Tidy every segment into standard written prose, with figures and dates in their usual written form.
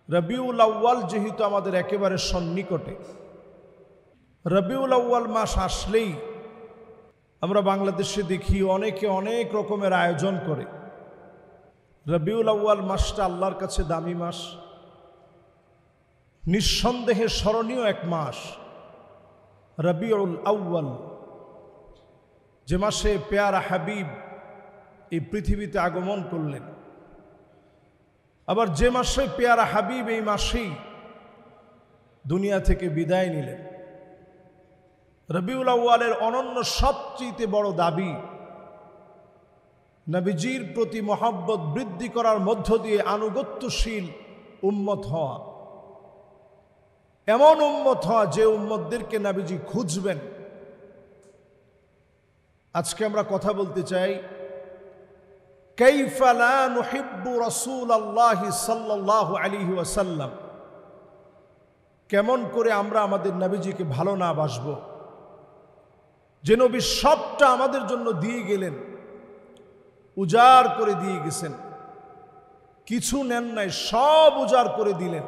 রবিউল আউয়াল যেহেতু আমাদের একেবারে সন্নিকটে, রবিউল আউয়াল মাস আসলেই আমরা বাংলাদেশে দেখি অনেকে অনেক রকমের আয়োজন করে। রবিউল আউয়াল মাসটা আল্লাহর কাছে দামি মাস, নিঃসন্দেহে স্মরণীয় এক মাস রবিউল আউয়াল, যে মাসে পেয়ারা হাবিব এই পৃথিবীতে আগমন করলেন। আবার যে মাসে পেয়ারা হাবিব এই মাসেই দুনিয়া থেকে বিদায় নিলেন। রবিউল আউয়ালের অনন্য সবচেয়ে বড় দাবি নবীজির প্রতি মহব্বত বৃদ্ধি করার মধ্য দিয়ে আনুগত্যশীল উম্মত হওয়া, এমন উম্মত হওয়া যে উম্মতদেরকে নবীজি খুঁজবেন। আজকে আমরা কথা বলতে চাই কাইফা লা নুহিব্বু রাসূলুল্লাহি সাল্লাল্লাহু আলাইহি ওয়াসাল্লাম, কেমন করে আমরা আমাদের নবীজিকে ভালো না বাসবো, যে নবী সবটা আমাদের জন্য দিয়ে গেলেন, উজাড় করে দিয়ে গেছেন, কিছু নেন নাই, সব উজাড় করে দিলেন।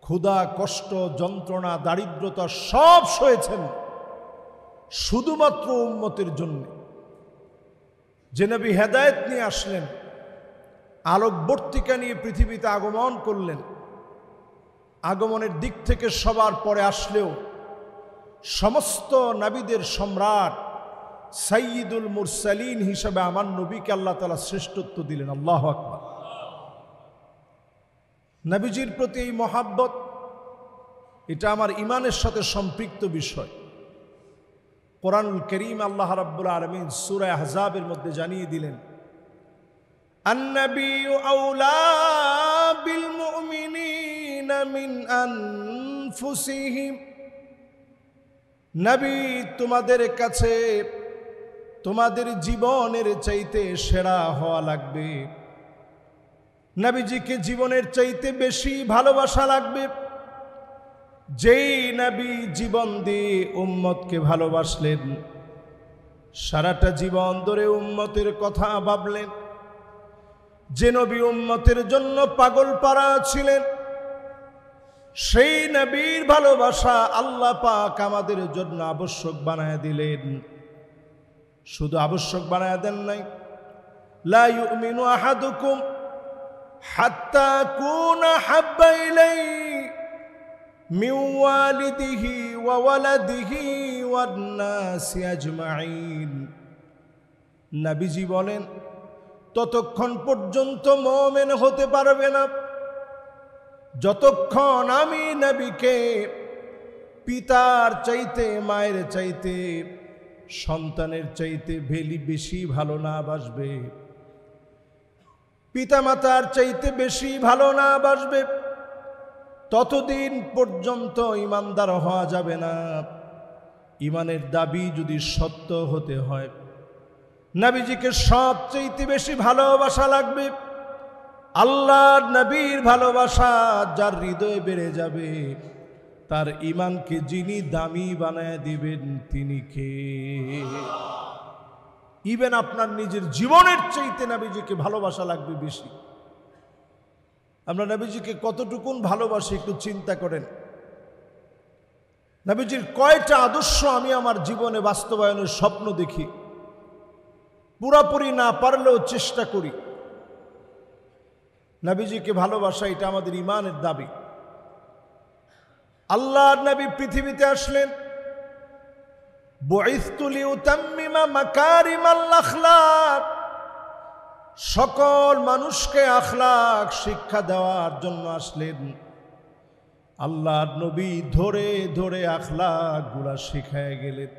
ক্ষুধা, কষ্ট, যন্ত্রণা, দারিদ্রতা সব সয়েছেন শুধুমাত্র উম্মতের জন্য। যে নবী হেদায়েত নিয়ে আসলেন, আলোকবর্তিকা নিয়ে পৃথিবীতে আগমন করলেন, আগমনের দিক থেকে সবার পরে আসলেও সমস্ত নবীদের সম্রাট সাইয়্যিদুল মুরসালিন হিসাবে আমার নবীকে আল্লাহ তাআলা শ্রেষ্ঠত্ব দিলেন। আল্লাহু আকবার। নবীজির প্রতি এই মহাব্বত, এটা আমার ঈমানের সাথে সম্পৃক্ত বিষয়। কোরআনুল কারীম আল্লাহ রাব্বুল আলামিন সূরা আহজাবের মধ্যে জানিয়ে দিলেন, আন-নাবিয়্যু আওলা বিল মুমিনিনা মিন আনফুসিহিম, নবী তোমাদের কাছে তোমাদের জীবনের চাইতে সেরা হওয়া লাগবে। নবীজিকে জীবনের চাইতে বেশি ভালোবাসা লাগবে। যেই নবী জীবন দিয়ে উম্মতকে ভালোবাসলেন, সারাটা জীবন ধরে উম্মতের কথা ভাবলেন, যে নবী উম্মতের জন্য পাগল পারা ছিলেন, সেই নবীর ভালোবাসা আল্লাহ পাক আমাদের জন্য আবশ্যক বানায় দিলেন। শুধু আবশ্যক বানায় দেন নাই, লা ইউমিনু আহাদুকুম হাত্তা কুনা হাব্বা ইলাইহি মিন ওয়ালিদিহি ওয়া ওয়ালাদিহি ওয়ান নাসি আজমাইন। নবীজি বলেন, ততক্ষণ পর্যন্ত মুমিন হতে পারবে না যতক্ষণ আমি নবীকে পিতার চাইতে, মায়ের চাইতে, সন্তানের চাইতে বেশি ভালো না বাসবে, পিতা মাতার চাইতে বেশি ভালো না বাসবে, ততদিন পর্যন্ত ঈমানদার হওয়া যাবে না। ঈমানের দাবি যদি সত্য হতে হয়, নবীজিকে সবচাইতে বেশি ভালোবাসা লাগবে। আল্লাহর নবীর ভালোবাসা যার হৃদয়ে বেড়ে যাবে, তার ঈমানকে যিনি দামি বানায় দিবেন তিনি কে? ইভেন আপনার নিজের জীবনের চাইতে নবীজিকে ভালোবাসা লাগবে বেশি। আমরা নবীজিকে কতটুকুন ভালোবাসি একটু চিন্তা করেন। নবীজির কয়টা আদর্শ আমি আমার জীবনে বাস্তবায়নের স্বপ্ন দেখি, পুরাপুরি না পারলেও চেষ্টা করি। নবীজিকে ভালোবাসা এটা আমাদের ঈমানের দাবি। আল্লাহর নবী পৃথিবীতে আসলেন, বুইসতু লিউতাম্মিমা মাকারিমাল আখলাক, সকল মানুষকে আখলাক শিক্ষা দেওয়ার জন্য আসলেন। আল্লাহর নবী ধরে ধরে আখলাক গুলা শিখায় গেলেন।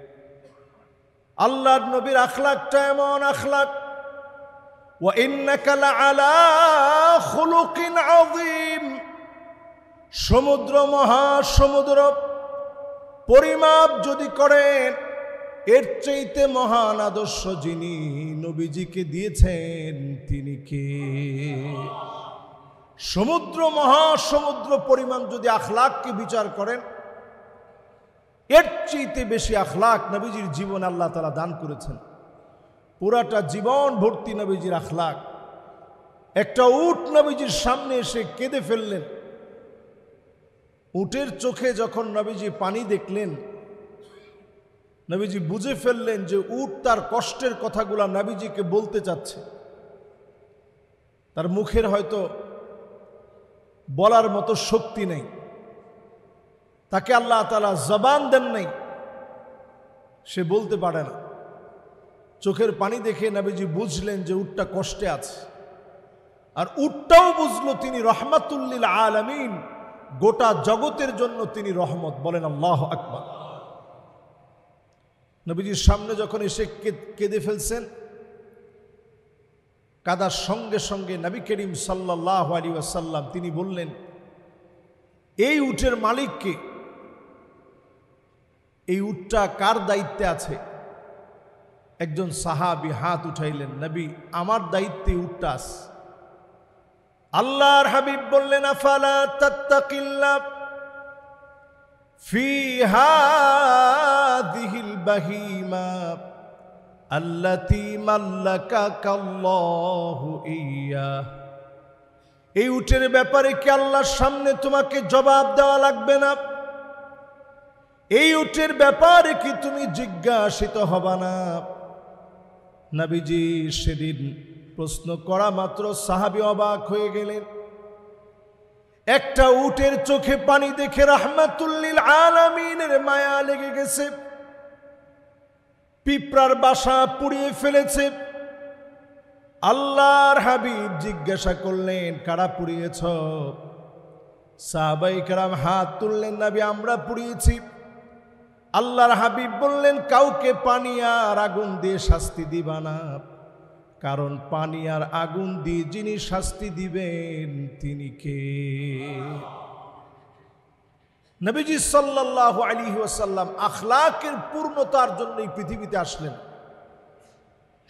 আল্লাহর নবীর আখলাকটা এমন আখলাক, ওয়া ইন্নাকা লাআলা খুলুকিন আযীম, সমুদ্র মহাসমুদ্র পরিমাপ যদি করেন, এর চাইতে মহান আদর্শ যিনি নবীজিকে দিয়েছেন তিনি কে? সমুদ্র মহাসমুদ্র পরিমাণ যদি আখলাককে বিচার করেন, এর চাইতে বেশি আখলাক নবীজির জীবন আল্লাহ তাআলা দান করেছেন। পুরাটা জীবন ভর্তি নবীজির আখলাক। একটা উট নবীজির সামনে এসে কেঁদে ফেললেন। উটের চোখে যখন নবীজি পানি দেখলেন, নবীজি বুঝে ফেললেন যে উট তার কষ্টের কথাগুলা নবীজিকে বলতে চাচ্ছে। তার মুখের হয়তো বলার মতো শক্তি নেই, তাকে আল্লাহ তাআলা জবান দেন নাই, সে বলতে পারে না। চোখের পানি দেখে নবীজি বুঝলেন যে উটটা কষ্টে আছে, আর উটটাও বুঝলো তিনি রহমাতুল লিল আলামিন, গোটা জগতের জন্য তিনি রহমত। বলেন আল্লাহু আকবার। নবীজির সামনে যখন এসে কেঁদে ফেলছেন, কাদার সঙ্গে সঙ্গে নবী করিম সাল্লাল্লাহু আলাইহি ওয়াসাল্লাম তিনি বললেন, এই উটের মালিককে, এই উটটা কার দায়িত্বে আছে? একজন সাহাবী হাত উঠাইলেন, নবী আমার দায়িত্বে উটটা আছে। আল্লাহর হাবিব বললেন, আফালা তাত্তাকিল্লাহ ফি হাযিহিল বাহিমা আল্লাতী মাল্লাকাকাল্লাহু ইয়া। এই উটের ব্যাপারে কি আল্লাহর সামনে তোমাকে জবাব দেওয়া লাগবে না? এই উটের ব্যাপারে কি তুমি জিজ্ঞাসিত হবা না? নবীজি সেদিন প্রশ্ন করা মাত্র সাহাবী অবাক হয়ে গেলেন। একটা উটের চোখে পানি দেখে রাহমাতুল লিল আলামিনের মায়া লেগে গেছে। পিঁপড়ার বাসা পুড়িয়ে ফেলেছে। আল্লাহর হাবিব জিজ্ঞাসা করলেন, কারা পুড়িয়েছ? সাহাবায়ে কেরাম হাত তুললেন, নবী আমরা পুড়িয়েছি। আল্লাহর হাবিব বললেন, কাউকে পানি আর আগুন দিয়ে শাস্তি দিবা না, কারণ পানি আর আগুন দিয়ে যিনি শাস্তি দিবেন তিনি কে? নবীজি সাল্লাল্লাহু আলাইহি ওয়াসাল্লাম আখলাকের পূর্ণতার জন্য এই পৃথিবীতে আসলেন।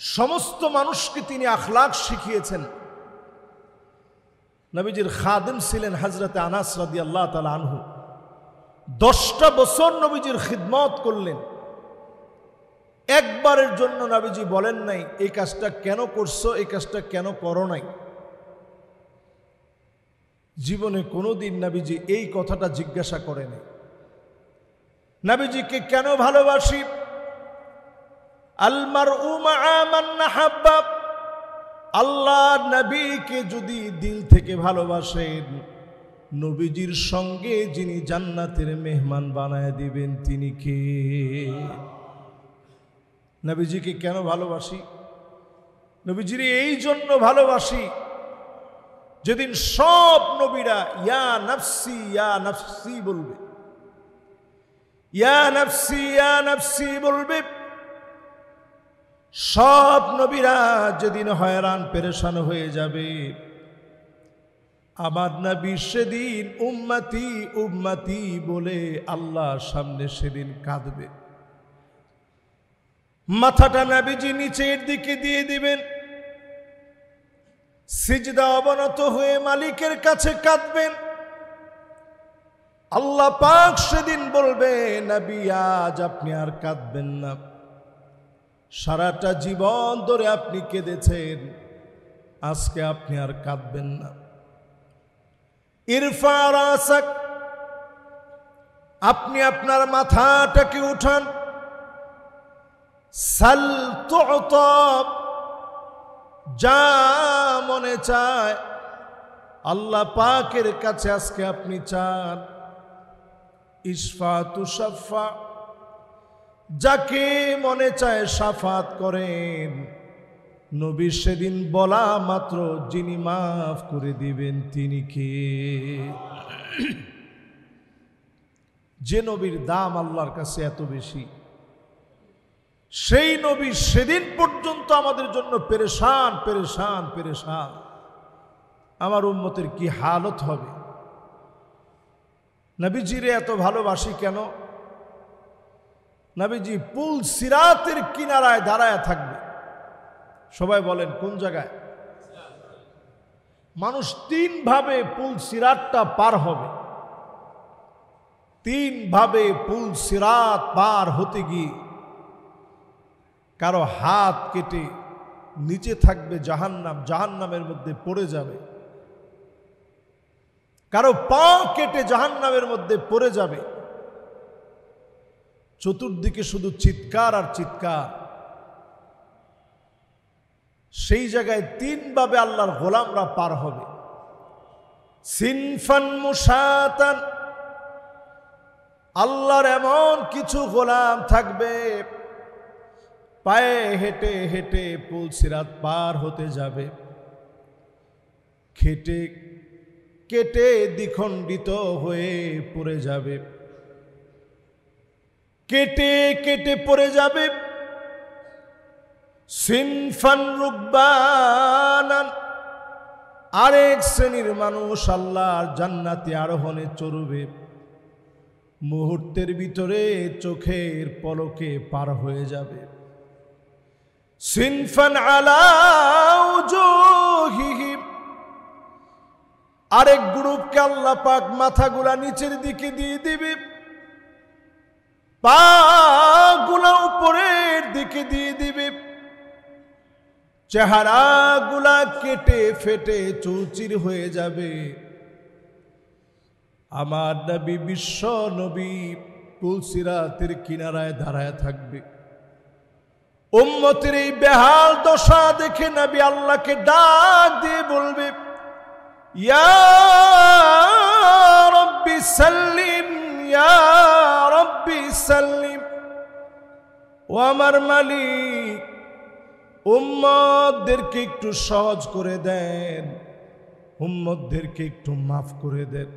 সমস্ত মানুষকে তিনি আখলাক শিখিয়েছেন। নবীজির খাদেম ছিলেন হযরত আনাস রাদিয়াল্লাহু তাআলা আনহু। 10টা বছর নবীজির খিদমত করলেন। একবারের জন্য নবীজি বলেন নাই এই কাজটা কেন করছো, এই কাজটা কেন করো নাই। জীবনে কোনোদিন নবীজি এই কথাটা জিজ্ঞাসা করেনি। নবীজিকে কেন ভালোবাসি? আল মারউ মাআ মান নাহাব্বা। আল্লাহ নবীকে যদি দিল থেকে ভালোবাসেন, নবীজির সঙ্গে যিনি জান্নাতের মেহমান বানায় দিবেন তিনি কে? নবীজিকে কেন ভালোবাসি? নবীজির এই জন্য ভালোবাসি, যেদিন সব নবীরা ইয়া নাফসি ইয়া নাফসি বলবে, ইয়া নাফসি ইয়া নাফসি বলবে, সব নবীরা যেদিন হয়রান পেরেশান হয়ে যাবে, আমার নবী সেদিন উম্মতি উম্মতি বলে আল্লাহর সামনে সেদিন কাঁদবে। মাথাটা নবীজি নিচের দিকে দিয়ে দিবেন, সিজদা অবনত হয়ে মালিকের কাছে কাঁদবেন। আল্লাহ পাক সেদিন বলবে, নবী আজ আপনি আর কাঁদবেন না, সারাটা জীবন ধরে আপনি কেঁদেছেন, আজকে আপনি আর কাঁদবেন না। ইরফা রাসাক, আপনি আপনার মাথাটাকে উঠান। সাল তু'তা, যা মনে চায় আল্লাহ পাকের কাছে আজকে আপনি চান। ইশফা তুশাফা, যাকে মনে চায় শাফাত করেন। নবী সেদিন বলা মাত্র যিনি মাফ করে দিবেন তিনি কে? যে নবীর দাম আল্লাহর কাছে এত বেশি, সেই নবী সেদিন পর্যন্ত আমাদের জন্য পেরেশান পেরেশান পেরেশান। আমার উম্মতের কি হালত হবে? নবীজিরে এত ভালোবাসি কেন? নবীজি পুল সিরাতের কিনারায় দাঁড়ায় থাকবে। সবাই বলেন কোন জায়গায়? মানুষ 3 ভাবে পুল সিরাতটা পার হবে। 3 ভাবে পুল সিরাত পার হতে গিয়ে কারো হাত কেটে নিচে থাকবে জাহান্নাম, জাহান্নামের মধ্যে পড়ে যাবে। কারো পা কেটে জাহান্নামের মধ্যে পড়ে যাবে। চতুর্দিকে শুধু চিৎকার আর চিৎকার। সেই জায়গায় তিনভাবে আল্লাহর গোলামরা পার হবে। সিনফান মুশাতান, আল্লাহর এমন কিছু গোলাম থাকবে পায়ে হেঁটে হেঁটে পুলসিরাত পার হতে যাবে, খেটে কেটে দ্বিখণ্ডিত হয়ে পড়ে যাবে, কেটে কেটে পড়ে যাবে। সিনফান রুকবানান, আরেক শ্রেণীর মানুষ আল্লাহর জান্নাতে আরোহণে চড়বে, মুহূর্তের ভিতরে চোখের পলকে পার হয়ে যাবে। সিনফান আলা উজুহিহিম, আরেক গ্রুপকে আল্লাহ পাক মাথাগুলা নিচের দিকে দিয়ে দিবে, পাগুলা উপরের দিকে দিয়ে দিবে, চেহারাগুলা কেটে ফেটে চৌচির হয়ে যাবে। আমার নবী, বিশ্ব নবী পুলসিরাতের কিনারায় দাঁড়ায় থাকবে। উম্মতের এই বেহাল দশা দেখে নবী আল্লাহকে ডাক দিয়ে বলবে, ইয়া রব্বি সাল্লিম, ইয়া রব্বি সাল্লিম। ও আমার মালিক, উম্মতদেরকে একটু সহজ করে দেন, উম্মতদেরকে একটু মাফ করে দেন।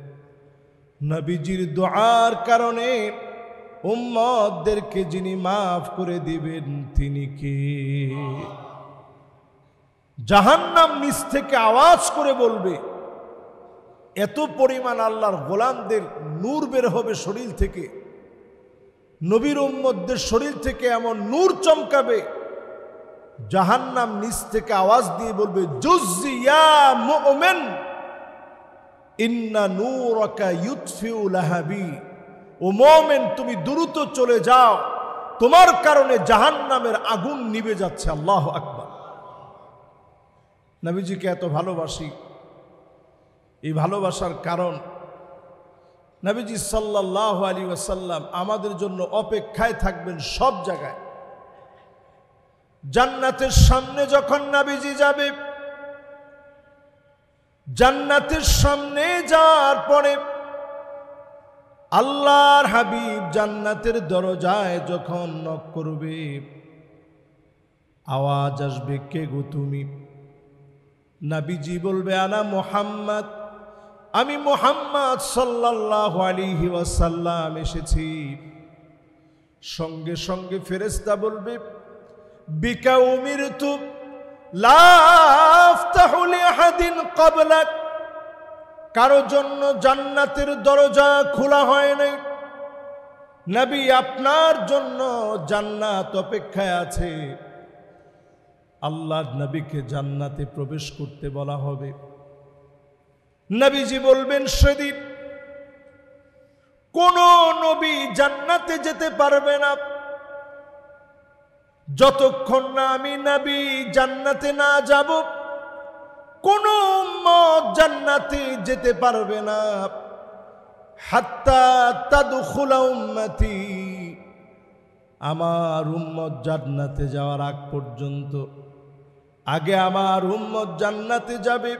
নবীজির দুআর কারণে উম্মতদেরকে যিনি মাফ করে দিবেন তিনি কে? জাহান্নাম নিচ থেকে আওয়াজ করে বলবে, এত পরিমাণ আল্লাহর গোলামদের নূর বের হবে শরীর থেকে, নবীর উম্মতদের শরীর থেকে এমন নূর চমকাবে, জাহান্নাম নিচ থেকে আওয়াজ দিয়ে বলবে, জুজ্জি ইয়া মুমিন ইন্না নূরাকা ইউতফিউ লাহাবি। ও মুমিন, তুমি দ্রুত চলে যাও, তোমার কারণে জাহান্নামের আগুন নিভে যাচ্ছে। আল্লাহু আকবার। নবীজিকে এত ভালোবাসি, এই ভালোবাসার কারণ নবীজি সাল্লাল্লাহু আলাইহি ওয়াসাল্লাম আমাদের জন্য অপেক্ষায় থাকবেন সব জায়গায়। জান্নাতের সামনে যখন নবীজি যাবে, জান্নাতের সামনে যাওয়ার পরে আল্লাহর হাবিব জান্নাতের দরজায় যখন নক করবে, আওয়াজ আসবে, কে গো তুমি? নবীজি বলবে, আনা মুহাম্মদ, আমি মুহাম্মদ সাল্লাল্লাহু আলাইহি ওয়াসাল্লাম এসেছি। সঙ্গে সঙ্গে ফেরেশতা বলবে, বিকা উমিরতু লা আফতাহু লিআহাদিন ক্বাবলাক, কারো জন্য জান্নাতের দরজা খোলা হয় নাই, নবী আপনার জন্য জান্নাত অপেক্ষায় আছে। আল্লাহর নবীকে জান্নাতে প্রবেশ করতে বলা হবে। নবীজি বলবেন, সেদিন কোন নবী জান্নাতে যেতে পারবে না যতক্ষণ না আমি নবী জান্নাতে না যাব। কোন উম্মত জান্নাতে যেতে পারবে না হাত্তা তাদখুলা উম্মতি, আমার উম্মত জান্নাতে যাওয়ার আগ পর্যন্ত। আগে আমার উম্মত জান্নাতে যাবে,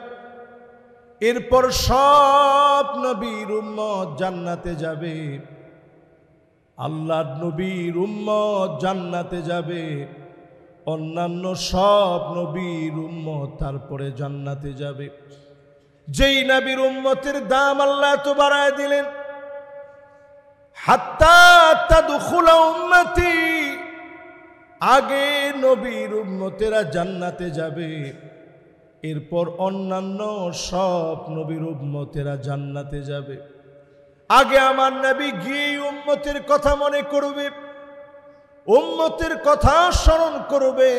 এরপর সব নবীর উম্মত জান্নাতে যাবে। আল্লাহর নবীর উম্মত জান্নাতে যাবে, অন্যান্য সব নবীর উম্মত তারপরে জান্নাতে যাবে। যেই নবীর উম্মতের দাম আল্লাহ তো বাড়ায় দিলেন, হাত্তা তাদখুলা উম্মতি, আগে নবীর উম্মতেরা জান্নাতে যাবে, এরপর অন্যান্য সব নবীর উম্মতেরা জান্নাতে যাবে। আগে আমার নবী গিয়ে উম্মতের কথা মনে করবে, উম্মতের কথা স্মরণ করবে।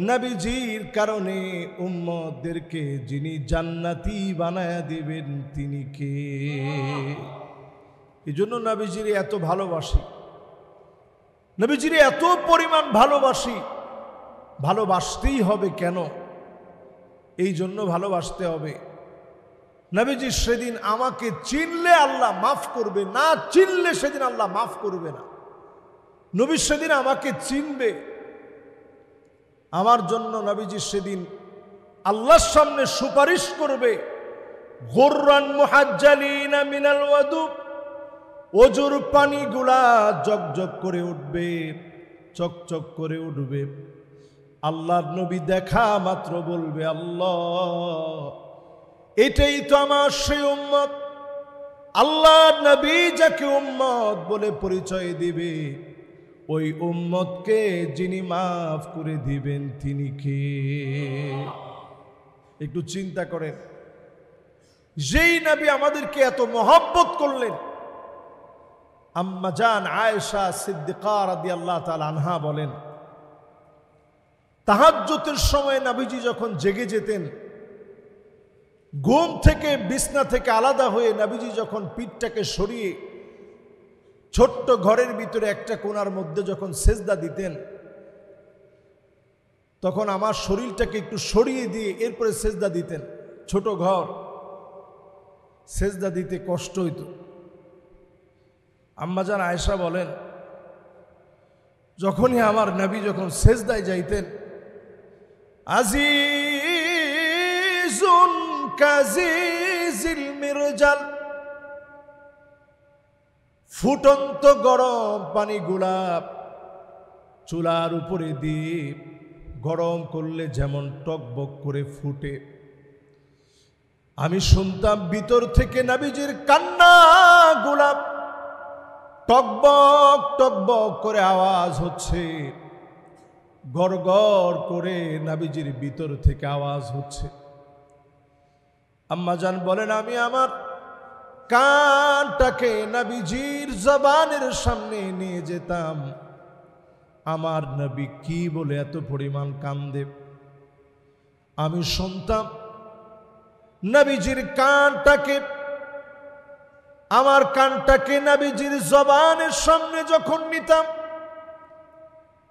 নবীজির কারণে উম্মতদেরকে যিনি জান্নাতি বানায়া দিবেন তিনি কে? এই জন্য নবীজির এত ভালোবাসি, নবীজির এত পরিমাণ ভালোবাসি। ভালোবাসতেই হবে। কেন? এই জন্য ভালোবাসতে হবে, নবীজি সেদিন আমাকে চিনলে আল্লাহ মাফ করবে, না চিনলে সেদিন আল্লাহ মাফ করবে না। নবী সেদিন আমাকে চিনবে, আমার জন্য নবীজি সেদিন আল্লাহর সামনে সুপারিশ করবে। গুররান মুহাজ্জালিনা মিনাল ওয়াদু, ওজুর পানিগুলা জগজগ করে উঠবে, চকচক করে উঠবে। আল্লাহর নবী দেখা মাত্র বলবে, আল্লাহ, এটাই তো আমার সেই উম্মত। আল্লাহর নবী যাকে উম্মত বলে পরিচয় দিবে, ওই উম্মতকে যিনি মাফ করে দিবেন তিনি কে? একটু চিন্তা করেন, যেই নবী আমাদেরকে এত মহব্বত করলেন। আম্মা জান আয়েশা সিদ্দিকা রাদিয়াল্লাহু তাআলা আনহা বলেন, তাহাজ্জুদের সময় নবীজি যখন জেগে যেতেন, ঘুম থেকে বিছনা থেকে আলাদা হয়ে নবীজি যখন পিঠটাকে সরিয়ে ছোট্ট ঘরের ভিতরে একটা কোণার মধ্যে যখন সেজদা দিতেন, তখন আমার শরীরটাকে একটু সরিয়ে দিয়ে এরপরে সেজদা দিতেন। ছোট ঘর, সেজদা দিতে কষ্ট হইত। আম্মাজান আয়েশা বলেন, যখনই আমার নবী যখন সেজদায় যাইতেন, আজিজুন কাজিজিল মিরজাল, ফুটন্ত গরম পানিগুলা চুলার উপরে দিয়ে গরম করলে যেমন টকবক করে ফুটে, আমি শুনতাম ভিতর থেকে নবীজির কান্না গুলা টকবক টকবক করে আওয়াজ হচ্ছে, গড়গড় করে নবীজির ভিতর থেকে আওয়াজ হচ্ছে। আম্মাজান বলেন, আমি আমার কানটাকে নবীজির জবানের সামনে নিয়ে যেতাম, আমার নবী কি বলে এত পরিমাণ কান্দে। আমি শুনতাম নবীজির কানটাকে, আমার কানটাকে নবীজির জবানের সামনে যখন নিতাম,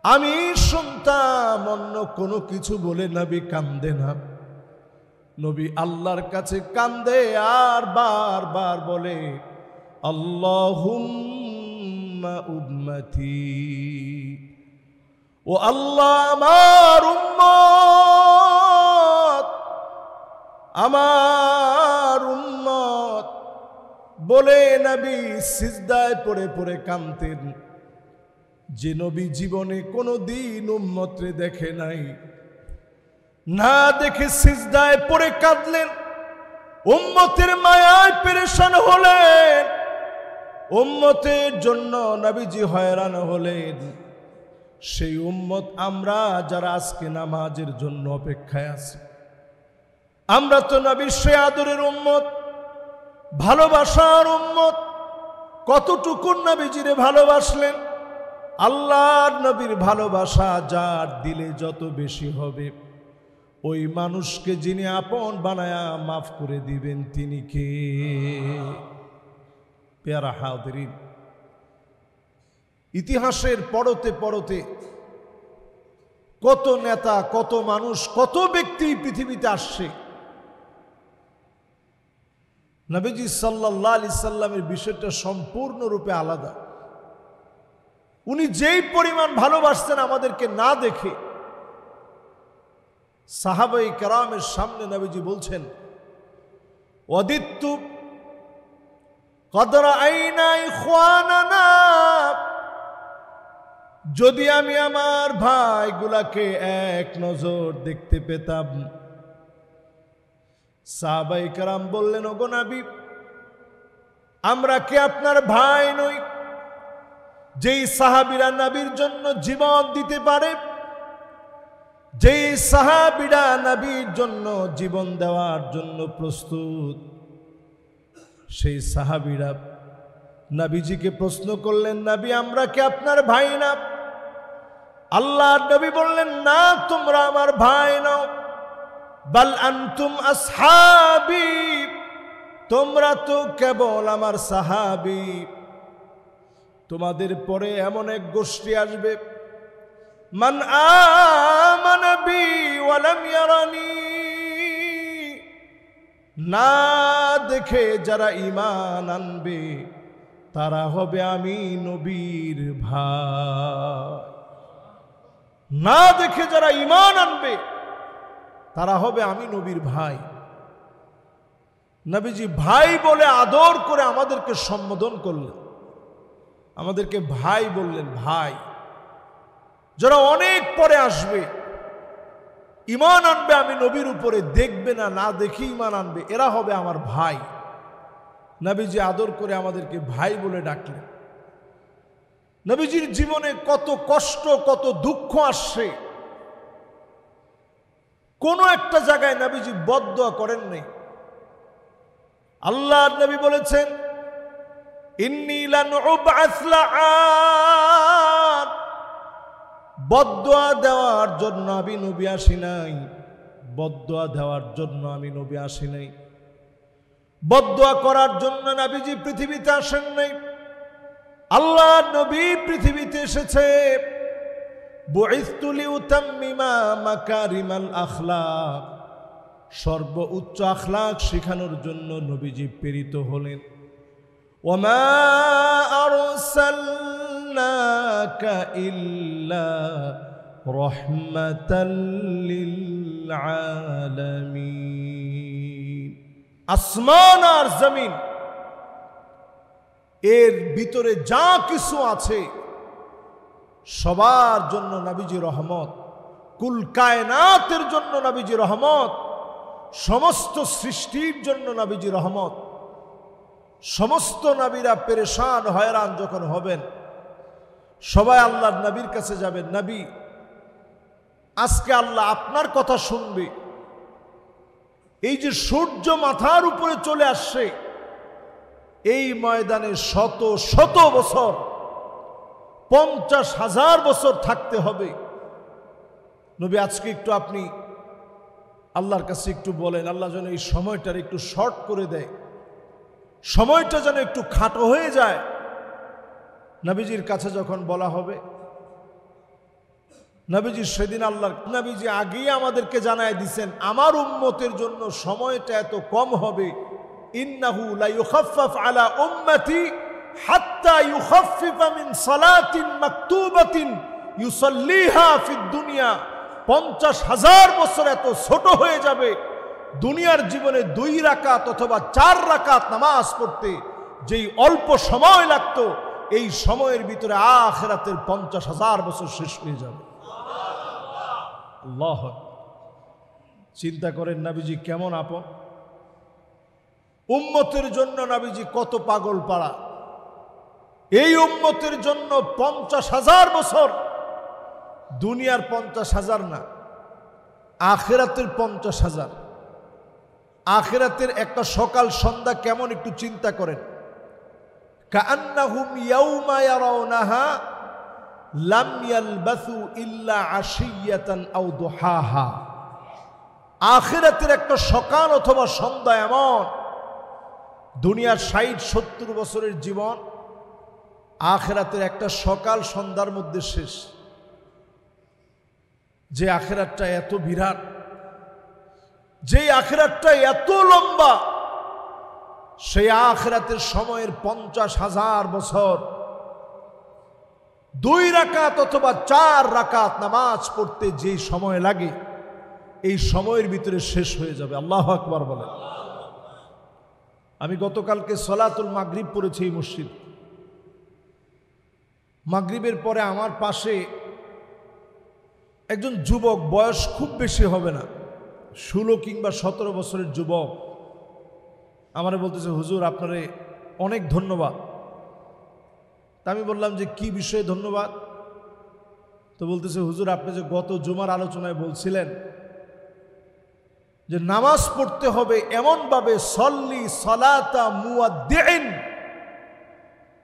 আমি শুনতাম অন্য কোনো কিছু বলে নবী কান্দে না। নবী আল্লাহর কাছে কান্দে আর বারবার বলে, আল্লাহুম্মা উম্মতি, ও আল্লাহ আমার উম্মত, আমার উম্মত বলে নবী সিজদায় পড়ে পড়ে কাঁদতেন। যে নবী জীবনে কোনো দিন উম্মতরে দেখে নাই, না দেখে সিজদায় পড়ে কাঁদলেন, উম্মতের মায়ায় পেরেশান হলেন, উম্মতের জন্য নবীজি হয়রান হলেন। সেই উম্মত আমরা যারা আজকে নামাজের জন্য অপেক্ষায় আছি, আমরা তো নবীর সে আদরের উম্মত, ভালোবাসার উম্মত। কতটুকু নবীজিরে ভালোবাসলেন। আল্লাহর নবীর ভালোবাসা যার দিলে যত বেশি হবে, ওই মানুষকে যিনি আপন বানায়া মাফ করে দিবেন তিনি কে? পেয়ারা হাজিরিন, ইতিহাসের পরতে পরতে কত নেতা, কত মানুষ, কত ব্যক্তি পৃথিবীতে আসছে। নবীজি সাল্লাল্লাহু আলাইহি সাল্লামের বিষয়টা সম্পূর্ণরূপে আলাদা। উনি যেই পরিমাণ ভালোবাসতেন আমাদেরকে না দেখে, সাহাবায়ে কেরামের সামনে নবীজি বলছেন, ওয়াদিত্তু কদ রাআইনা ইখওয়ানানা, যদি আমি আমার ভাইগুলাকে এক নজর দেখতে পেতাম। সাহাবায়ে কেরাম বললেন, ওগো নবী, আমরা কি আপনার ভাই নই? যেই সাহাবীরা নবীর জন্য জীবন দিতে পারে, যেই সাহাবীরা নবীর জন্য জীবন দেওয়ার জন্য প্রস্তুত, সেই সাহাবীরা নবীজিকে প্রশ্ন করলেন, নবী আমরা কি আপনার ভাই না? আল্লাহর নবী বললেন, না, তোমরা আমার ভাই নও, বাল আনতুম আসহাবি, তোমরা তো কেবল আমার সাহাবী। তোমাদের পরে এমন এক গোষ্ঠী আসবে মান আমানা বি ওয়া লাম ইয়ারানি, না দেখে যারা ঈমান আনবে তারা হবে আমি নবীর ভাই। না দেখে যারা ঈমান আনবে তারা হবে আমি নবীর ভাই। নবীজি ভাই বলে আদর করে আমাদেরকে সম্বোধন করলেন, আমাদেরকে ভাই বললেন। ভাই যারা অনেক পরে আসবে, ঈমান আনবে আমি নবীর উপরে, দেখবে না, না দেখে ঈমান আনবে, এরা হবে আমার ভাই। নবীজি আদর করে আমাদেরকে ভাই বলে ডাকলেন। নবীজির জীবনে কত কষ্ট, কত দুঃখ আসছে, কোন একটা জায়গায় নবীজি বদদুয়া করেন নাই। আল্লাহর নবী বলেছেন, ইন্নী লান উবআস লাআন, বদদুয়া দেওয়ার জন্য আমি নবী আসি নাই, বদদুয়া দেওয়ার জন্য আমি নবী আসি নাই, বদদুয়া করার জন্য নবীজি পৃথিবীতে আসেন নাই। আল্লাহর নবী পৃথিবীতে এসেছে বুইসতু লিউতাম্মিমা মাকারিমাল আখলাক, সর্বোচ্চ আখলাক শেখানোর জন্য নবীজি প্রেরিত হলেন। ওয়ামা আরসালনাকা ইল্লা রাহমাতাল লিল আলামিন। আসমান আর জমিন এর ভিতরে যা কিছু আছে সবার জন্য নবীজি রহমত, কুল কায়নাতের জন্য নবীজি রহমত, সমস্ত সৃষ্টির জন্য নবীজি রহমত। সমস্ত নবীরা পেরেশান হয়রান যখন হবেন, সবাই আল্লাহর নবীর কাছে যাবেন, নবী আজকে আল্লাহ আপনার কথা শুনবে। এই যে সূর্য মাথার উপরে চলে আসছে, এই ময়দানে শত শত বছর, 50,000 বছর থাকতে হবে। নবী আজকে একটু আপনি আল্লাহর কাছে একটু বলেন, আল্লাহ যেন এই সময়টার একটু শর্ট করে দেয়, সময়টা যেন একটু খাটো হয়ে যায়। নবীজির কাছে যখন বলা হবে, নবীজি সেদিন আল্লাহর নবীজি আগেই আমাদেরকে জানায় দিছেন, আমার উম্মতের জন্য সময়টা এত কম হবে, ইন্নাহু লা ইউখাফফাফ আলা উম্মতি হাত্তা ইউখাফফিফা মিন সালাতিন মাকতুবাতিন ইউসাল্লিহা ফিদ দুনিয়া। 50,000 বছর এত ছোট হয়ে যাবে, দুনিয়ার জীবনে 2 রাকাত অথবা 4 রাকাত নামাজ পড়তে যেই অল্প সময় লাগতো, এই সময়ের ভিতরে আখিরাতের 50,000 বছর শেষ হয়ে যাবে। আল্লাহ, চিন্তা করেন নবীজি কেমন আপন, উম্মতের জন্য নবীজি কত পাগল পাড়া। এই উম্মতের জন্য 50,000 বছর, দুনিয়ার 50,000 না, আখিরাতের 50,000। আখিরাতের একটা সকাল সন্ধ্যা কেমন একটু চিন্তা করেন। কাআন্নাহুম ইয়াউমা ইয়ারাউনাহা লাম ইয়ালবাসু ইল্লা আশিয়াতান আও দুহাহা। আখিরাতের একটা সকাল অথবা সন্ধ্যা এমন, দুনিয়ার 60-70 বছরের জীবন আখিরাতের একটা সকাল সন্ধ্যার মধ্যে শেষ। যে আখিরাতটা এত বিরাট, যে আখিরাতটা এত লম্বা, সেই আখিরাতের সময়ের 50,000 বছর 2 রাকাত অথবা 4 রাকাত নামাজ পড়তে যে সময় লাগে, এই সময়ের ভিতরে শেষ হয়ে যাবে। আল্লাহু আকবার বলেন। আমি গতকালকে সলাতুল মাগরিব পড়েছি এই মসজিদ। মাগরিবের পরে আমার পাশে একজন যুবক, বয়স খুব বেশি হবে না, 16 কিংবা 17 বছরের যুবক, আমারে বলতেছে, হুজুর আপনারে অনেক ধন্যবাদ। তা আমি বললাম যে কি বিষয়ে ধন্যবাদ? তো বলতেছে, হুজুর আপনি যে গত জুমার আলোচনায় বলছিলেন যে নামাজ পড়তে হবে এমনভাবে, সল্লি সলাতা মুয়াদ্দিন,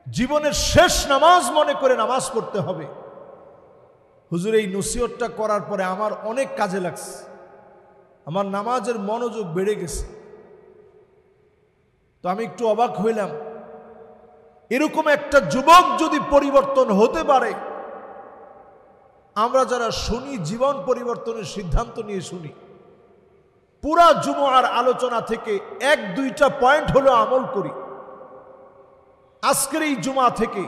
জীবনের শেষ নামাজ মনে করে নামাজ পড়তে হবে। হুজুর এই নসিহতটা করার পরে আমার অনেক কাজে লাগছে, আমার নামাজের মনোযোগ বেড়ে গেছে। তো আমি একটু অবাক হইলাম, এরকম একটা যুবক যদি পরিবর্তন হতে পারে, আমরা যারা শুনি জীবন পরিবর্তনের সিদ্ধান্ত নিয়ে শুনি। পুরা জুমআর আলোচনা থেকে 1-2টা পয়েন্ট হলো আমল করি। আজকের এই জুমা থেকে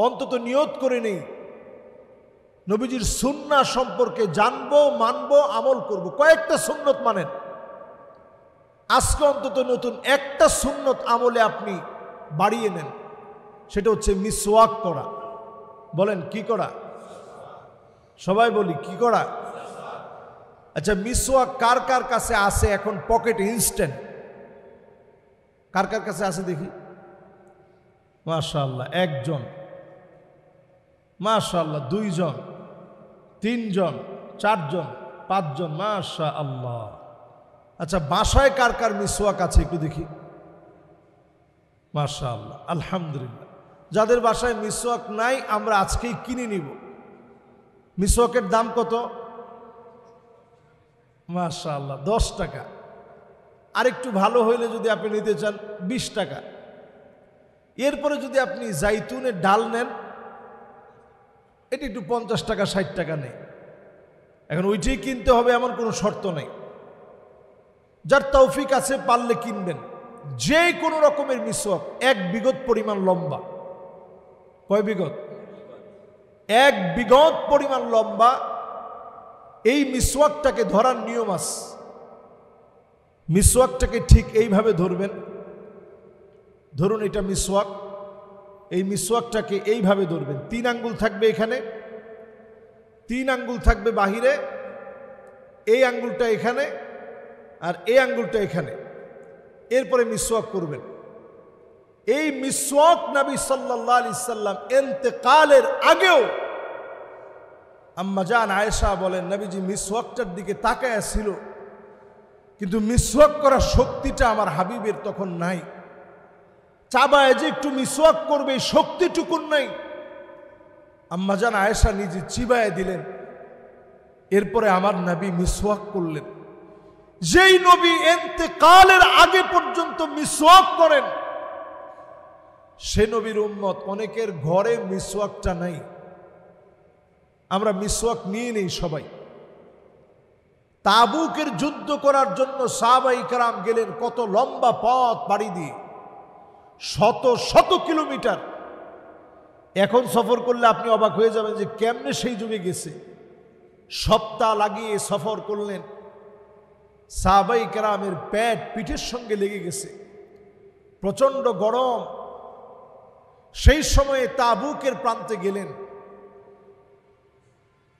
অন্তত নিয়ত করে নেই নবীজির সুন্নাহ সম্পর্কে জানবো, মানবো, আমল করব। কয়েকটা সুন্নত মানেন, আজকে অন্তত নতুন একটা সুন্নত আমলে আপনি বাড়িয়ে নেন, সেটা হচ্ছে মিসওয়াক করা। বলেন কি করা? সবাই বলি কি করা? আচ্ছা, মিসওয়াক কার কার কাছে আছে এখন পকেট ইনস্ট্যান্ট? কার কার কাছে আছে দেখি? মাশাআল্লাহ, একজন, মাশাআল্লাহ, 2 জন, 3 জন, 4 জন, 5 জন, মাশাআল্লাহ। আচ্ছা, বাসায় কার কার মিসওয়াক আছে একটু দেখি? মাশাআল্লাহ, আলহামদুলিল্লাহ। যাদের বাসায় মিসওয়াক নাই আমরা আজকেই কিনে নিব। মিসওয়াকের দাম কত? মাশাআল্লাহ, 10 টাকা। আরেকটু ভালো হইলে যদি আপনি নিতে চান 20 টাকা। এরপরে যদি আপনি জাইতুনের ডাল নেন, এটি একটু 50 টাকা 60 টাকা নেই। এখন ওইটাই কিনতে হবে এমন কোনো শর্ত নেই। যার তৌফিক আছে পারলে কিনবেন। যে কোনো রকমের মিসওয়াক 1 বিঘত পরিমাণ লম্বা। কয় বিঘত? 1 বিঘত পরিমাণ লম্বা। এই মিসওয়াকটাকে ধরার নিয়ম আছে। মিসওয়াকটাকে ঠিক এইভাবে ধরবেন। ধরুন এটা মিসওয়াক, এই মিসওয়াকটাকে এইভাবে ধরবেন। 3 আঙ্গুল থাকবে এখানে, 3 আঙ্গুল থাকবে বাহিরে, এই আঙ্গুলটা এখানে আর এই আঙ্গুলটা এখানে। এরপরে মিসওয়াক করবেন। এই মিসওয়াক নবী সাল্লাল্লাহু আলাইহি সাল্লাম ইন্তেকালের আগেও আম্মা জান আয়েশা বলেন নবীজি মিসওয়াকটার দিকে তাকায়া ছিল, কিন্তু মিসওয়াক করার শক্তিটা আমার হাবিবের তখন নাই। চাবায় যে একটু মিসওয়াক করবে এই শক্তিটুকুন নাই। আম্মা জান আয়েশা নিজে চিবায় দিলেন। এরপরে আমার নবী মিসওয়াক করলেন। যেই নবী ইন্তেকালের আগে পর্যন্ত মিসওয়াক করেন, সে নবীর উম্মত অনেকের ঘরে মিসওয়াকটা নাই। আমরা মিসওয়াক নিয়ে নেই সবাই। তাবুকের যুদ্ধ করার জন্য সাহাবায়ে কেরাম গেলেন কত লম্বা পথ পাড়ি দিয়ে, শত শত কিলোমিটার। এখন সফর করলে আপনি অবাক হয়ে যাবেন যে কেমনে সেই যুগে গেছে। সপ্তাহ লাগিয়ে সফর করলেন। সাহাবায়ে কেরামের পেট পিঠের সঙ্গে লেগে গেছে, প্রচন্ড গরম। সেই সময়ে তাবুকের প্রান্তে গেলেন।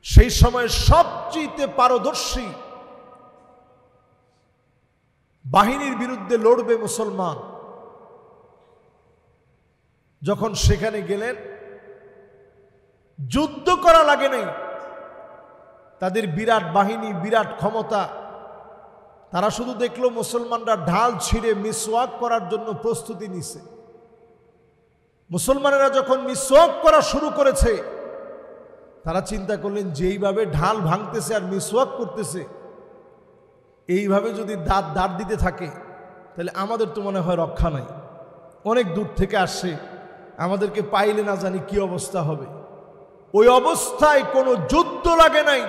সেই সময় সবচেয়ে পারদর্শী বাহিনীর বিরুদ্ধে লড়বে মুসলমান। যখন সেখানে গেলেন, যুদ্ধ করা লাগে নাই। তাদের বিরাট বাহিনী, বিরাট ক্ষমতা। তারা শুধু দেখলো মুসলমানরা ঢাল ছিঁড়ে মিসওয়াক করার জন্য প্রস্তুতি নিছে। মুসলমানেরা যখন মিসওয়াক করা শুরু করেছে, তারা চিন্তা করলেন যেইভাবে ঢাল ভাঙতেছে আর মিসওয়াক করতেছে, এইভাবে যদি দাঁত দিতে থাকে তাহলে আমাদের তো মনে হয় রক্ষা নাই। অনেক দূর থেকে আসছে, আমাদেরকে পাইলে না জানি কি অবস্থা হবে। ওই অবস্থায় কোনো যুদ্ধ লাগে নাই।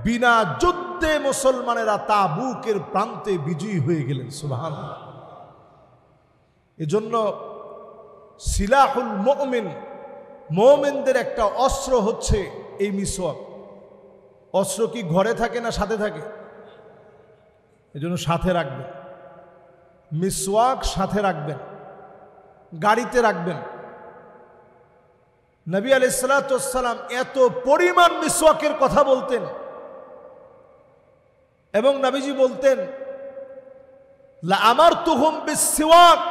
বিনা যুদ্ধে মুসলমানেরা তাবুকের প্রান্তে বিজয়ী হয়ে গেলেন। সুবহানাল্লাহ। এজন্য সিলাহুল মুমিন, মুমিনদের একটা অস্ত্র হচ্ছে এই মিসওয়াক। অস্ত্র কি ঘরে থাকে না সাথে থাকে? এজন্য সাথে রাখবেন। মিসওয়াক সাথে রাখবেন, গাড়িতে রাখবেন। নবী আলাইহিস সালাতু ওয়াস সালাম এত পরিমাণ মিসওয়াকের কথা বলতেন এবং নবীজি বলতেন লা আমারতুহুম বিসওয়াক।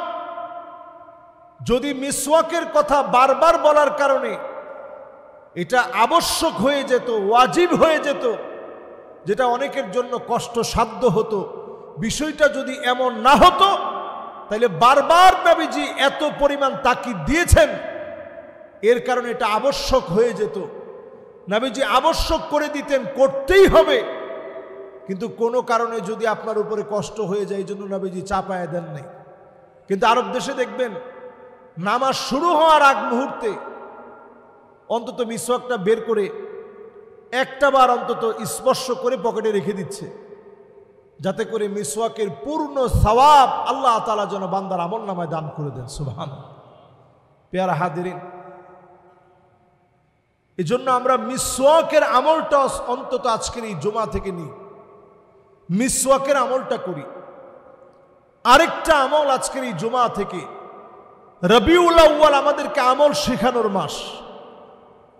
যদি মিসওয়াকের কথা বারবার বলার কারণে এটা আবশ্যক হয়ে যেত, ওয়াজিব হয়ে যেত, যেটা অনেকের জন্য কষ্টসাধ্য হতো, বিষয়টা যদি এমন না হতো তাহলে বারবার নবীজি এত পরিমাণ তাকিদ দিয়েছেন, এর কারণে এটা আবশ্যক হয়ে যেত। নবীজি আবশ্যক করে দিতেন, করতেই হবে। কিন্তু কোনো কারণে যদি আপনার উপরে কষ্ট হয়ে যায়, এই জন্য নবীজি চাপায় দেন নাই। কিন্তু আরব দেশে দেখবেন নামাজ শুরু হওয়ার আগ মুহূর্তে অন্তত মিসওয়াকটা বের করে একটা বার অন্তত স্পর্শ করে পকেটে রেখে দিচ্ছে, যাতে করে মিসওয়াকের পূর্ণ সওয়াব আল্লাহ তাআলা যেন বান্দার আমলনামায় দান করে দেন। সুবহানাল্লাহ। পেয়ারা হাজিরিন, এজন্য আমরা মিসওয়াকের আমলটা অন্তত আজকের এই জুমা থেকে নিই, মিসওয়াকের আমলটা করি। আরেকটা আমল আজকের এই জুমা থেকে, রবিউল আউয়াল আমাদেরকে আমল শেখানোর মাস।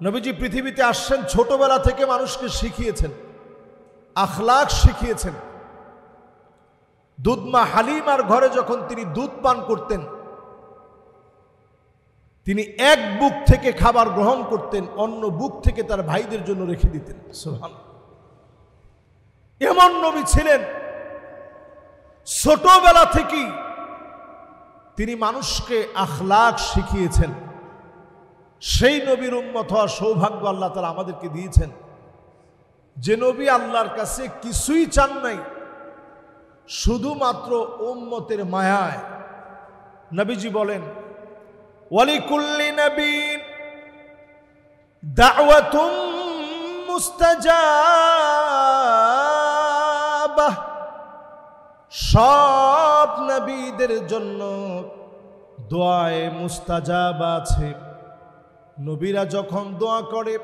নবীজি পৃথিবীতে আসছেন, ছোটবেলা থেকে মানুষকে শিখিয়েছেন, আখলাক শিখিয়েছেন। দুধমা হালিমার ঘরে যখন তিনি দুধ পান করতেন, তিনি এক বুক থেকে খাবার গ্রহণ করতেন, অন্য বুক থেকে তার ভাইদের জন্য রেখে দিতেন। সুবহানাল্লাহ। এমন নবী ছিলেন, ছোটবেলা থেকেই তিনি মানুষকে আখলাক শিখিয়েছেন। সেই নবীর উম্মত হওয়ার সৌভাগ্য আল্লাহ তাআলা আমাদেরকে দিয়েছেন, যে নবী আল্লাহর কাছে কিছুই চান নাই, শুধুমাত্র উম্মতের মায়ায়। নবীজি বলেন, ওয়ালিকুল্লি নবীন দাওয়াতুম মুস্তাজাবাহ। সব নবীদের জন্য দোয়ায়ে মুস্তাজাব আছে। নবীরা যখন দোয়া করে,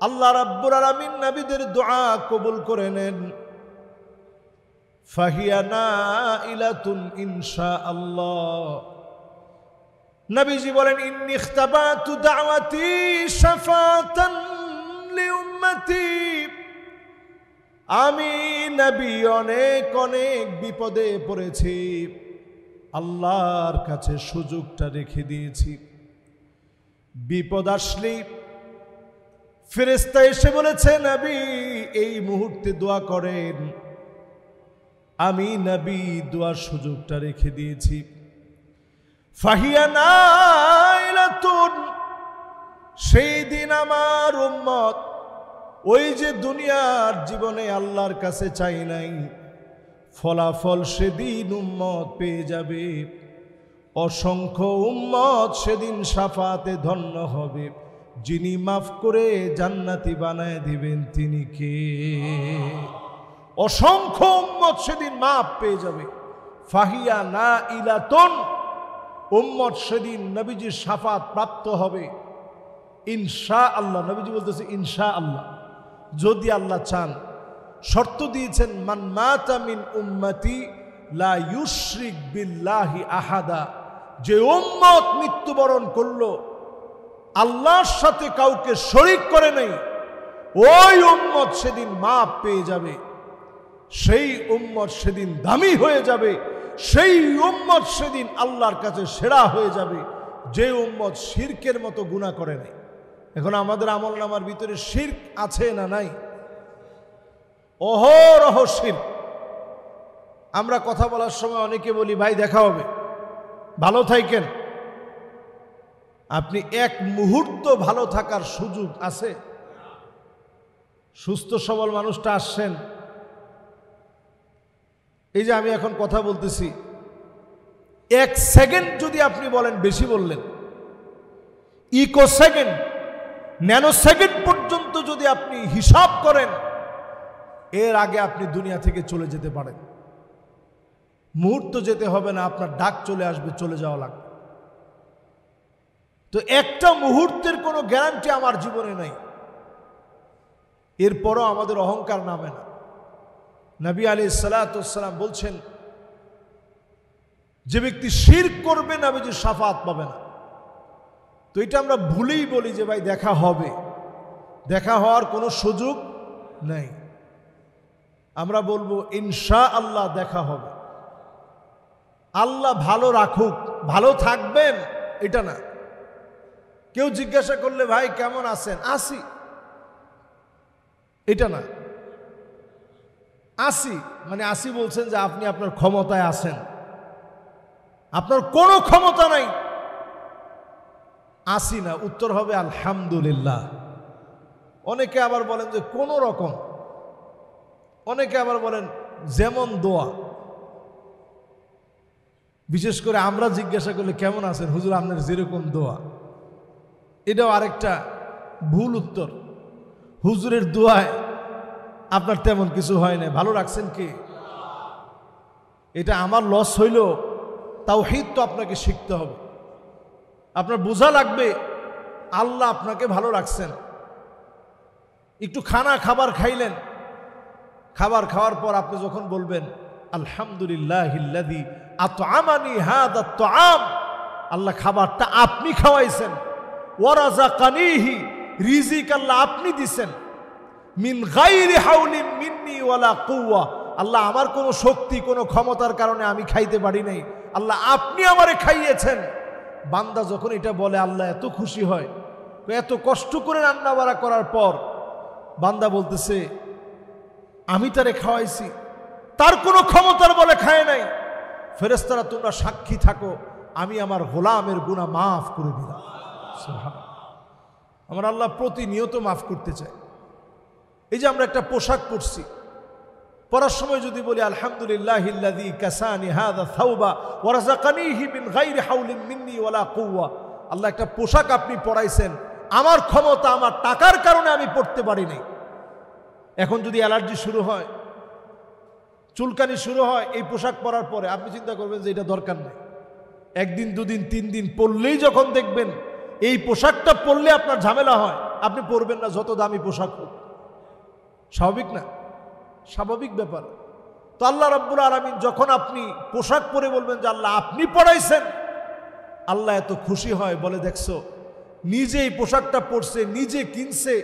আল্লাহ রাব্বুল আলামিন নবীদের দোয়া কবুল করে নেন। ফাহিয়া নাইলাতুন ইনশাআল্লাহ। নবীজি বলেন, ইন্নী ইখতাবাতু দাওয়াতি শাফাতান লিউম্মতি। আমি নবী অনেক অনেক বিপদে পড়েছি, আল্লাহর কাছে সুযোগটা রেখে দিয়েছি। বিপদ আসলে ফেরেশতা এসে বলেছে, নবী এই মুহূর্তে দোয়া করেন। আমি নবী দোয়ার সুযোগটা রেখে দিয়েছি। ফাহিয়া নাইলাতুন। সেই দিন আমার উম্মত, ওই যে দুনিয়ার জীবনে আল্লাহর কাছে চাই নাই, ফলাফল সেদিন উম্মত পেয়ে যাবে। অসংখ্য উম্মত সেদিন শাফাতে ধন্য হবে। যিনি মাফ করে জান্নাতি বানায় দিবেন তিনি কে? অসংখ্য উম্মত সেদিন মাফ পেয়ে যাবে। ফাহিয়া নাইলাতুন। উম্মত সেদিন নবীজির শাফাত প্রাপ্ত হবে ইনশাআল্লাহ। নবীজি বলতেছে ইনশাআল্লাহ, যদি আল্লাহ চান। শর্ত দিয়েছেন, মান মাতা মিন উম্মতি লা ইউশরিক বিল্লাহি আহাদা। যে উম্মত মৃত্যুবরণ করলো, আল্লাহর সাথে কাউকে শরীক করে নাই, ওই উম্মত সেদিন মাপ পেয়ে যাবে। সেই উম্মত সেদিন দামি হয়ে যাবে। সেই উম্মত সেদিন আল্লাহর কাছে সেরা হয়ে যাবে, যে উম্মত শিরকের মতো গুনাহ করে নাই। এখন আমাদের আমলনামার ভিতরে শিরক আছে না নাই? অহরহ শিরক। আমরা কথা বলার সময় অনেকে বলি, ভাই দেখা হবে, ভালো থাকেন। আপনি এক মুহূর্ত ভালো থাকার সুযোগ আছে? সুস্থ সবল মানুষটা আসছেন, এই যে আমি এখন কথা বলতেছি, এক সেকেন্ড যদি আপনি বলেন, বেশি বললেন, ইকো সেকেন্ড, ন্যানো সেকেন্ড পর্যন্ত যদি আপনি হিসাব করেন, এর আগে আপনি দুনিয়া থেকে চলে যেতে পারেন। মুহূর্ত যেতে হবে না, আপনার ডাক চলে আসবে, চলে যাওয়া লাগবে। তো একটা মুহূর্তের কোনো গ্যারান্টি আমার জীবনে নাই। এরপরও আমাদের অহংকার নামে না। নবী আলাইহিস সালাতু ওয়াস সালাম বলছেন, যে ব্যক্তি শিরক করবে নবীজির শাফাত পাবে না। তো এটা আমরা ভুলেই বলি যে ভাই দেখা হবে, দেখা হওয়ার কোনো সুযোগ নেই। আমরা বলবো ইনশাআল্লাহ দেখা হবে। আল্লাহ ভালো রাখুক, ভালো থাকবেন এটা না। কেউ জিজ্ঞাসা করলে, ভাই কেমন আছেন? আসি, এটা না। আসি মানে আসি বলছেন যে আপনি আপনার ক্ষমতায় আছেন, আপনার কোনো ক্ষমতা নাই। আসি না, উত্তর হবে আলহামদুলিল্লাহ। অনেকে আবার বলেন যে কোনো রকম, অনেকে আবার বলেন যেমন দোয়া। বিশেষ করে আমরা জিজ্ঞাসা করলে কেমন আছেন হুজুর, আপনার যেরকম দোয়া। এটাও আরেকটা ভুল উত্তর। হুজুরের দোয়ায় আপনার তেমন কিছু হয় না, ভালো রাখছেন কে? এটা আমার লস হইল, তাওহীদ তো আপনাকে শিখতে হবে। আপনার বোঝা লাগবে আল্লাহ আপনাকে ভালো রাখছেন। একটু খাবার খাইলেন, খাবার খাওয়ার পর আপনি যখন বলবেন আলহামদুলিল্লাহিল্লাযী আত'আমানি হাযা আত-তাআম, আল্লাহ খাবারটা আপনি খাওয়াইছেন, ওয়া রাযাকানিহি, রিজিক আল্লাহ আপনি দিছেন, মিন গায়রি হাওলিন মিন্নি ওয়ালা কুওয়া, আল্লাহ আমার কোনো শক্তি কোনো ক্ষমতার কারণে আমি খাইতে পারি নাই, আল্লাহ আপনি আমারে খাইয়েছেন। বান্দা যখন এটা বলে আল্লাহ এত খুশি হয়। এত কষ্ট করে রান্না বাড়া করার পর বান্দা বলতেছে আমি তারে খাওয়াইছি, তার কোনো ক্ষমতার বলে খায় নাই। ফেরেশতারা তোমরা সাক্ষী থাকো, আমি আমার গোলামের গুনাহ মাফ করে দিলাম। সুবহানাল্লাহ। আমার আল্লাহ প্রতিনিয়ত মাফ করতে চায়। এই যে আমরা একটা পোশাক পরছি, পরার সময় যদি বলি আলহামদুলিল্লাহিল্লাযী কাসানি হাযা সাওবা ওয়া রাযাকানিহি মিন গায়রি হাওলিন মিন্নি ওয়ালা কুওয়া, আল্লাহ একটা পোশাক আপনি পরাইছেন, আমার ক্ষমতা আমার টাকার কারণে আমি পড়তে পারি নাই। এখন যদি অ্যালার্জি শুরু হয়, চুলকানি শুরু হয় এই পোশাক পরার পরে, আপনি চিন্তা করবেন যে এটা দরকার নেই। একদিন দুদিন তিন দিন পরলেই যখন দেখবেন এই পোশাকটা পরলে আপনার ঝামেলা হয়, আপনি পরবেন না যত দামি পোশাক হোক। স্বাভাবিক না? স্বাভাবিক ব্যাপার। তো আল্লাহ রাব্বুল আলামিন যখন আপনি পোশাক পরে বলবেন যে আল্লাহ আপনি পরাইছেন, আল্লাহ এত খুশি হয়, বলে দেখছো নিজে এই পোশাকটা পরছে, নিজে কিনছে,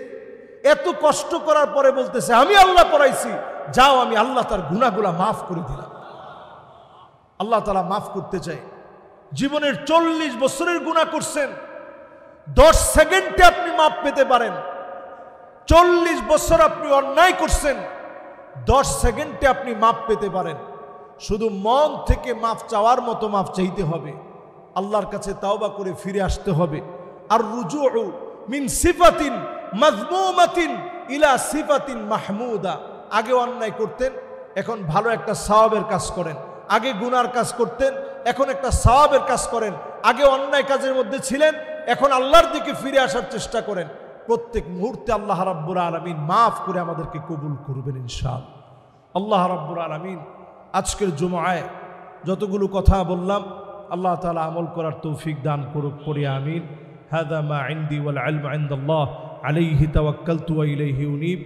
এত কষ্ট করার পরে বলতেছে আমি আল্লাহ পরাইছি, যাও আমি আল্লাহ তার গুনাহগুলা মাফ করে দিলাম। আল্লাহ তাআলা মাফ করতে চায়। জীবনের 40 বছরের গুনাহ করছেন, 10 সেকেন্ডে আপনি মাফ পেতে পারেন। 40 বছর আপনি অন্যায় করছেন, 10 সেকেন্ডে আপনি মাফ পেতে পারেন। শুধু মন থেকে মাফ চাওয়ার মতো মাফ চাইতে হবে, আল্লাহর কাছে তাওবা করে ফিরে আসতে হবে। আর রুজুউ মিন সিফাতিন মাযমুমাতিন ইলা সিফাতিন মাহমুদা, আগে অন্যায় করতেন, এখন ভালো একটা সওয়াবের কাজ করেন। আগে গুনার কাজ করতেন, এখন একটা সওয়াবের কাজ করেন। আগে অন্যায় কাজের মধ্যে ছিলেন, এখন আল্লাহর দিকে ফিরে আসার চেষ্টা করেন। প্রত্যেক মুহূর্তে আল্লাহ রাব্বুল আলামিন মাফ করে আমাদেরকে কবুল করবেন ইনশাআল্লাহ। আল্লাহ রাব্বুল আলামিন আজকের জুমআয় যতগুলো কথা বললাম আল্লাহ তাআলা আমল করার তৌফিক দান করুক, পড়ি আমিন। হাযা মা ইনদি ওয়াল ইলমু ইনদাল্লাহ আলাইহি তাওয়াক্কালতু ওয়া ইলাইহি উনীব।